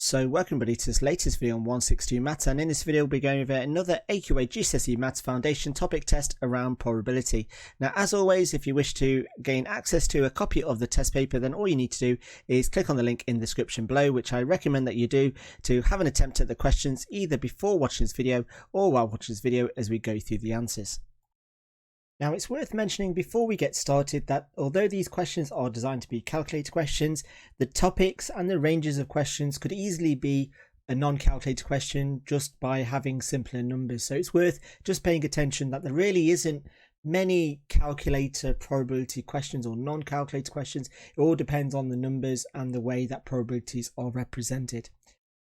So welcome everybody to this latest video on 162 Maths, and in this video we'll be going over another AQA GCSE Maths Foundation topic test around probability. Now as always, if you wish to gain access to a copy of the test paper, then all you need to do is click on the link in the description below, which I recommend that you do to have an attempt at the questions either before watching this video or while watching this video as we go through the answers. Now it's worth mentioning before we get started that although these questions are designed to be calculated questions, the topics and the ranges of questions could easily be a non-calculated question just by having simpler numbers. So it's worth just paying attention that there really isn't many calculator probability questions or non-calculated questions. It all depends on the numbers and the way that probabilities are represented.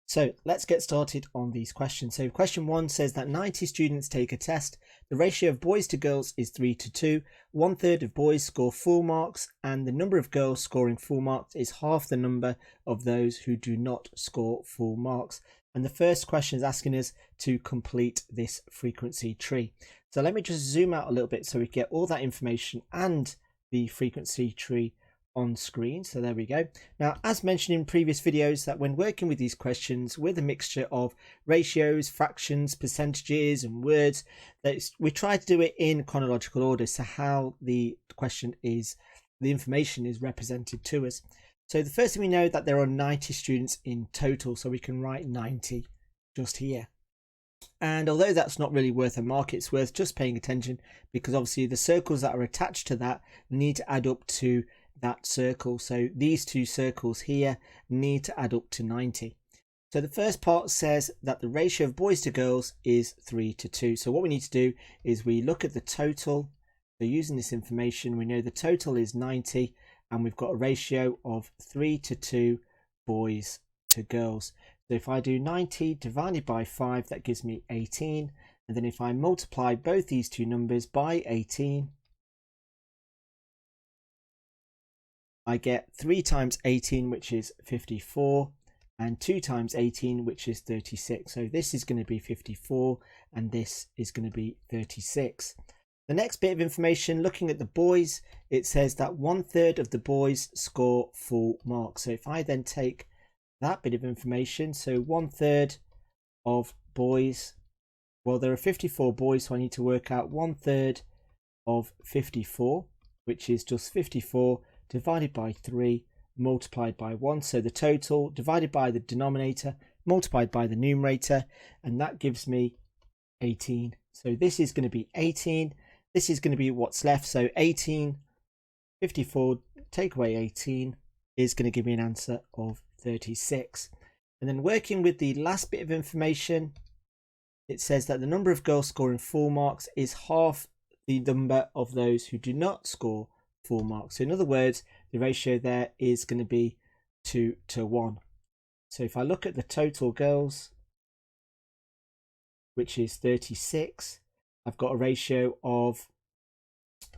So let's get started on these questions. So question 1 says that 90 students take a test. The ratio of boys to girls is 3:2. 1/3 of boys score full marks, and the number of girls scoring full marks is half the number of those who do not score full marks. And the first question is asking us to complete this frequency tree. So let me just zoom out a little bit so we get all that information and the frequency tree on screen. So there we go. Now, as mentioned in previous videos, that when working with these questions with a mixture of ratios, fractions, percentages and words, that we try to do it in chronological order, so how the information is represented to us. So the first thing we know that there are 90 students in total, so we can write 90 just here. And although that's not really worth a mark, it's worth just paying attention because obviously the circles that are attached to that need to add up to that circle. So these two circles here need to add up to 90. So the first part says that the ratio of boys to girls is 3:2. So what we need to do is we look at the total. So using this information, we know the total is 90 and we've got a ratio of 3:2 boys to girls. So if I do 90 divided by 5, that gives me 18. And then if I multiply both these two numbers by 18, I get 3 times 18, which is 54, and 2 times 18, which is 36. So this is going to be 54, and this is going to be 36. The next bit of information, looking at the boys, it says that 1/3 of the boys score full marks. So if I then take that bit of information, so 1/3 of boys, well, there are 54 boys, so I need to work out 1/3 of 54, which is just 54 divided by 3 multiplied by 1. So the total divided by the denominator multiplied by the numerator, and that gives me 18. So this is going to be 18. This is going to be what's left. So 18, 54, take away 18 is going to give me an answer of 36. And then working with the last bit of information, it says that the number of girls scoring full marks is half the number of those who do not score full marks. So in other words, the ratio there is going to be 2:1. So if I look at the total girls, which is 36, I've got a ratio of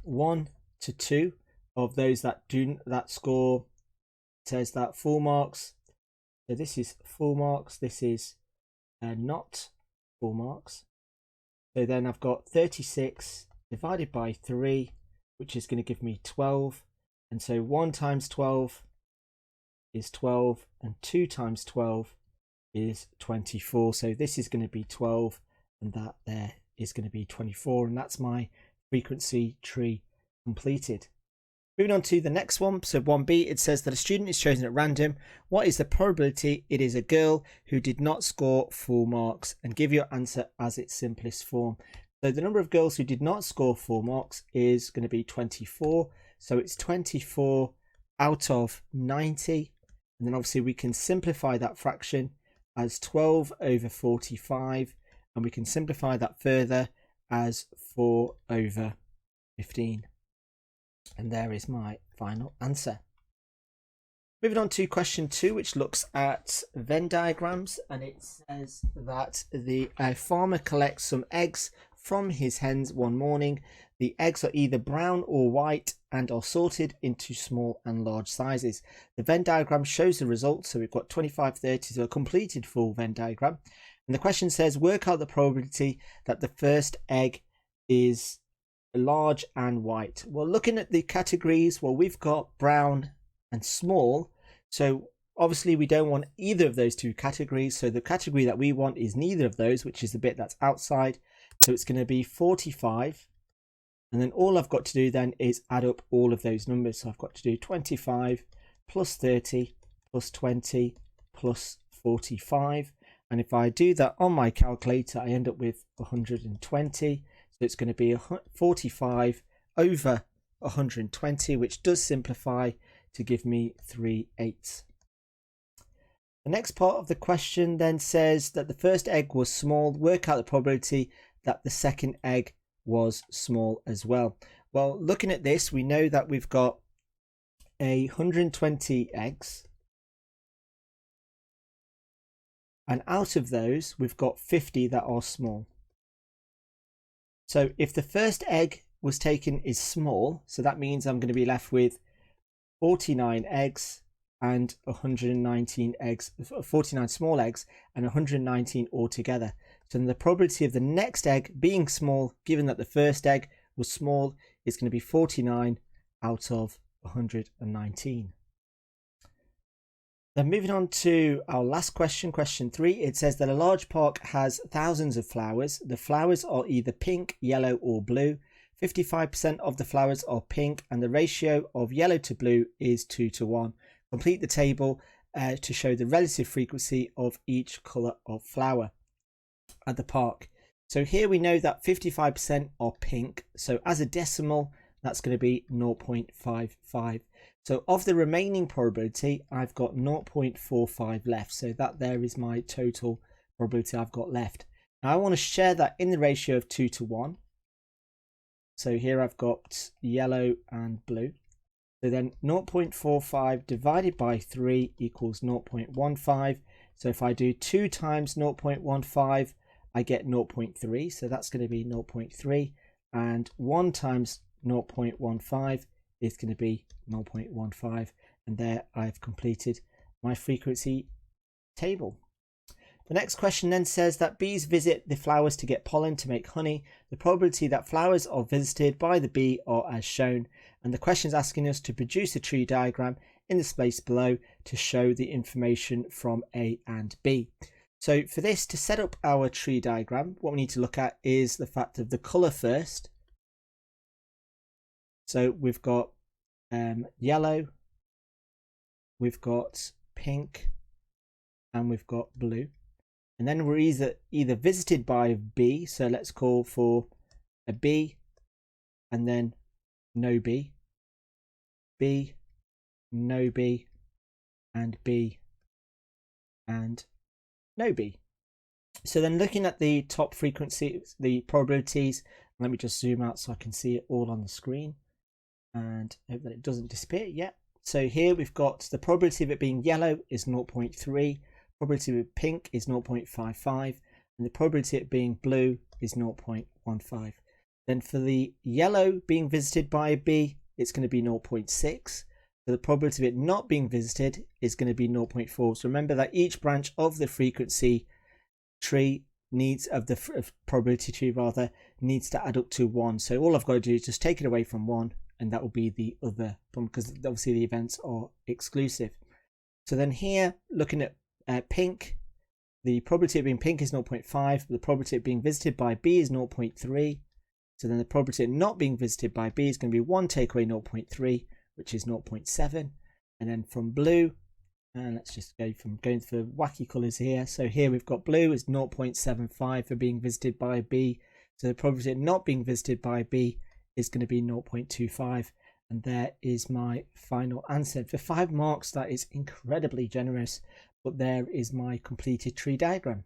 1:2 of those that score. It says that full marks. So this is full marks. This is not full marks. So then I've got 36 divided by 3, which is going to give me 12. And so 1 times 12 is 12, and 2 times 12 is 24. So this is going to be 12, and that there is going to be 24. And that's my frequency tree completed. Moving on to the next one. So 1b, it says that a student is chosen at random. What is the probability it is a girl who did not score full marks? And give your answer as its simplest form. So the number of girls who did not score full marks is going to be 24. So it's 24 out of 90. And then obviously we can simplify that fraction as 12 over 45. And we can simplify that further as 4 over 15. And there is my final answer. Moving on to question 2, which looks at Venn diagrams. And it says that the farmer collects some eggs from his hens one morning. The eggs are either brown or white and are sorted into small and large sizes. The Venn diagram shows the results. So we've got 25, 30, so a completed full Venn diagram. And the question says, work out the probability that the first egg is large and white. Well, looking at the categories, well, we've got brown and small. So Obviously, we don't want either of those two categories. So the category that we want is neither of those, which is the bit that's outside. So it's going to be 45. And then all I've got to do then is add up all of those numbers. So I've got to do 25 plus 30 plus 20 plus 45. And if I do that on my calculator, I end up with 120. So it's going to be 45 over 120, which does simplify to give me 3/8. The next part of the question then says that the first egg was small. Work out the probability that the second egg was small as well. Well, looking at this, we know that we've got 120 eggs. And out of those, we've got 50 that are small. So if the first egg was taken is small, so that means I'm going to be left with 49 eggs and 119 eggs, 49 small eggs and 119 altogether. So then the probability of the next egg being small, given that the first egg was small, is going to be 49 out of 119. Then moving on to our last question, question 3, it says that a large park has thousands of flowers. The flowers are either pink, yellow or blue. 55% of the flowers are pink and the ratio of yellow to blue is 2:1. Complete the table to show the relative frequency of each colour of flower at the park. So here we know that 55% are pink. So as a decimal, that's going to be 0.55. So of the remaining probability, I've got 0.45 left. So that there is my total probability I've got left. Now I want to share that in the ratio of 2:1. So here I've got yellow and blue. So then 0.45 divided by 3 equals 0.15. So if I do 2 times 0.15, I get 0.3. So that's going to be 0.3. And 1 times 0.15 is going to be 0.15. And there I've completed my frequency table. The next question then says that bees visit the flowers to get pollen to make honey. The probability that flowers are visited by the bee are as shown. And the question is asking us to produce a tree diagram in the space below to show the information from A and B. So for this, to set up our tree diagram, what we need to look at is the fact of the colour first. So we've got yellow, we've got pink, and we've got blue. And then we're either visited by a bee, so let's call for a bee, and then no bee, bee, no bee, and bee, and no bee. So then looking at the top frequency, the probabilities, let me just zoom out so I can see it all on the screen and hope that it doesn't disappear yet. So here we've got the probability of it being yellow is 0.3, probability of it pink is 0.55, and the probability of it being blue is 0.15. Then for the yellow being visited by a bee, it's going to be 0.6. So the probability of it not being visited is going to be 0.4. So remember that each branch of the frequency tree needs, of the probability tree rather, needs to add up to 1. So all I've got to do is just take it away from 1, and that will be the other one, because obviously the events are exclusive. So then here, looking at pink, the probability of being pink is 0.5, but the probability of being visited by B is 0.3. So then the probability of not being visited by B is going to be 1 take away 0.3, which is 0.7. And then from blue, and let's just go from going for wacky colours here. So here we've got blue is 0.75 for being visited by B. So the probability of not being visited by B is going to be 0.25. And there is my final answer. For 5 marks, that is incredibly generous. But there is my completed tree diagram.